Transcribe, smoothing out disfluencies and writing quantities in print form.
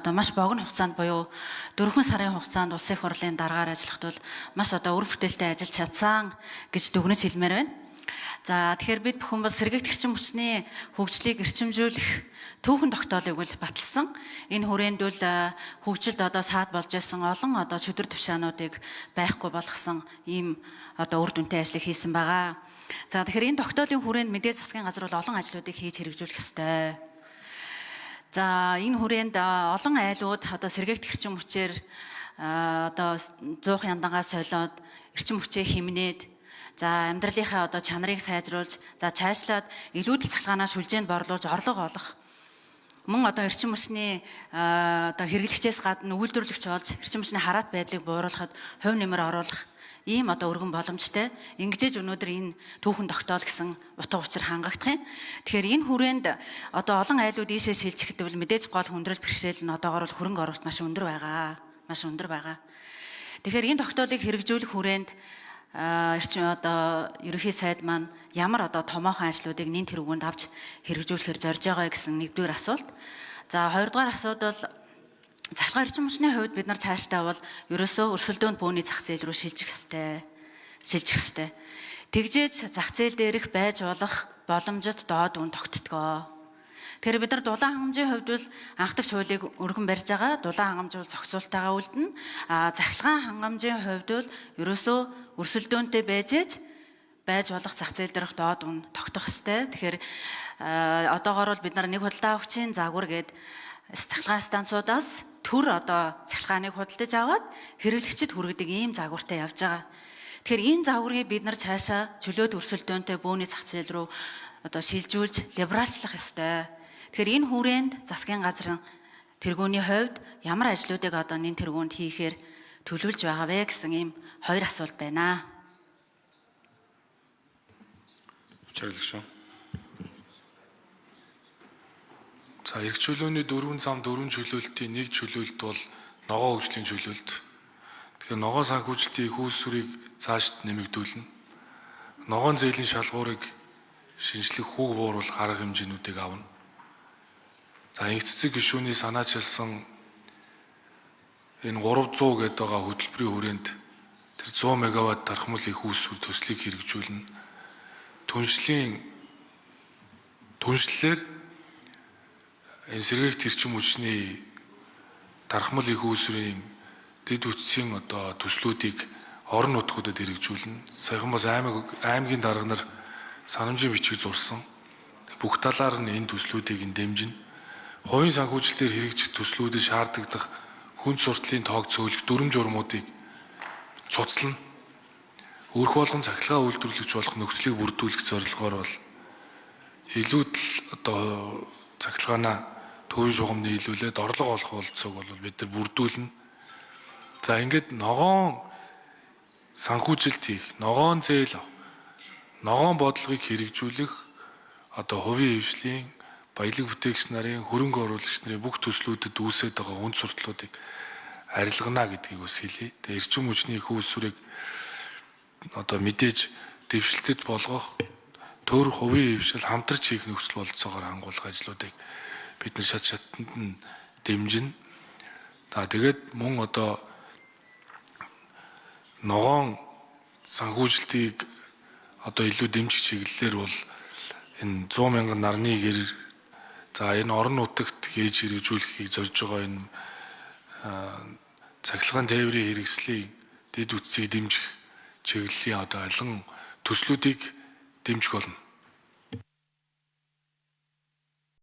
одоо маш богино хугацаанд буюу 4 сарын хугацаанд улсын их хурлын дараагаар ажиллахад бол маш одоо үр бүтээлтэй ажиллаж чадсан гэж дүгнэж хэлмээр байна. За тэгэхээр бид бүхэн бол сэргийгт эрчим хүчний хөгжлийг эрчимжүүлэх түүхэн тогтоолыг бол баталсан. Энэ хүрээнд бол хөгжилд одоо саад болж байсан олон одоо чөдөр тушаануудыг байхгүй болгосон ийм одоо үр дүнтэй ажлыг хийсэн байгаа. За тэгэхээр энэ тогтоолын хүрээнд мэдээ засгийн газар бол олон ажлуудыг хийж хэрэгжүүлэх ёстой. За энэ хүрээнд олон айлууд одоо сэргийгт эрчим хүчээр одоо 100 яндангаас солиод эрчим хүчээ хэмнээд за амьдралынхаа одоо чанарыг сайжруулж за цаашлаад илүүдэл цалгаанаа сүлжээнд борлуулж орлого олох мөн одоо эрчим хүчний одоо хэрэглэгчээс гадна үйлдвэрлэгч болж эрчим хүчний хараат байдлыг бууруулахад хувь нэмэр оруулах ийм одоо өргөн боломжтой. Ингэжээж өнөөдөр энэ түүхэн тогтоол гэсэн утга учир хангагдах юм. Тэгэхээр энэ хүрээнд одоо олон айлууд ийшээ шилжихэд бол мэдээж гол хүндрэл бэрхшээл нь одоогоор бол хөрөнгө оруулалт маш өндөр байгаа. Маш өндөр байгаа. Тэгэхээр энэ тогтоолыг хэрэгжүүлэх хүрээнд эрчим одоо ерөнхий сайд маань ямар одоо томоохон ажлуудыг нэн тэргуунд авч хэрэгжүүлэхээр зорж байгаа гэсэн нэгдүгээр асуулт. За хоёрдугаар асуудал захиргаа эрчим хүчний хувьд бид нар цаашдаа бол ерөөсөө өрсөлдөөнд бөөний зах зээл рүү шилжих ёстой. Тэгжээж зах зээл дээрх байж болох боломжит доод үн тогтдгоо. Тэгэхээр бид нар дулаан хангамжийн хувьд бол анхдагч хуулийг өргөн барьж байгаа. Дулаан хангамж бол зохицуултаагаа үлдэнэ. Захиргаан хангамжийн хувьд бол ерөөсөө өрсөлдөөнтэй байж болох зах зээл дээрх доод үн тогтох ёстой. Тэгэхээр одоогоор бол бид нар нэг худалдаа авчийн загвар гээд цахилгаан станцуудаас төр одоо цахилгааныг худалдаж аваад хэрэглэгчид хүргэдэг ийм загвартай явж байгаа. Тэгэхээр энэ загварыг бид нар цаашаа чөлөөт өрсөлдөөнтэй бөөний зах зээл рүү одоо шилжүүлж либералчлах ёстой. Тэгэхээр энэ хүрээнд засгийн газрын тэргүүний хувьд ямар ажлуудыг одоо нэн тэргүүнд хийхээр төлөвлөж байгаа вэ гэсэн ийм хоёр асуулт байна. Учирлаг шүү. За эрх чөлөөний 4 зам 4 чөлөөлтийн нэг чөлөөлт бол ногоо хөгжлийн чөлөөлт. Тэгэхээр ногоо санхүүжилтийн их үүсвэрийг цаашд нэмэгдүүлнэ. Ногоон зээлийн шалгуурыг шинжлэх хүүг бууруулах арга хэмжээнүүдийг авна. За инх цэцэг гишүүний санаачилсан энэ 300 гэдэг байгаа хөтөлбөрийн хүрээнд тэр 100 мегаватт тархмал их үүсвэр төслийг хэрэгжүүлнэ. Түншлэлээр энэ сэргийгт эрчим хүчний тархмал их үүсвэрийн дэд үтсийн одоо төслүүдийг орон нутгуудад хэрэгжүүлнэ. Саяхан бас аймгийн дарга нар санамжийн бичиг зурсан. Бүх талаар нь энэ төслүүдийг дэмжинэ. Хувийн санхүүжилтээр хэрэгжих төслүүдэд шаардлагадах хүнд суртлын тоог цөөлөх дүрм журмуудыг цуцлана. Өөрх болгон цахилгаан үйлдвэрлэгч болох нөхцөлийг бүрдүүлэх зорилгоор бол илүүдл одоо цахилгаанаа төвийн шугамны нийлүүлээд орлого олох болцоог бол бид нар бүрдүүлнэ. За ингээд ногоон санхүүжилт хийх, ногоон зээл авах, ногоон бодлогыг хэрэгжүүлэх одоо хувийн хвшлийн баялаг бүтээгч нарын хөрөнгө оруулагч нарын бүх төслүүдэд үүсэж байгаа үнд суртлуудыг арилгана гэдгийг бас хэлье. Тэгээ эрчим хүчний их үүсвэрийг одоо мэдээж дэвшилтэд болгох төр хувийн хвшил хамтарч хийх нөхцөл болцоогоор хангуулах ажлуудыг бид нар шатнд нь дэмжинэ. Тэгээд мөн одоо ногоон санхүүжилтийг одоо илүү дэмжих чиглэлээр бол энэ 100 мянган нарны гэр за энэ орон нутагт хийж хэрэгжүүлэхийг зорж байгаа энэ цахилгаан тээврийн хэрэгслийн дэд үтсийг дэмжих чиглэлийн одоо алан төслүүдийг дэмжих болно.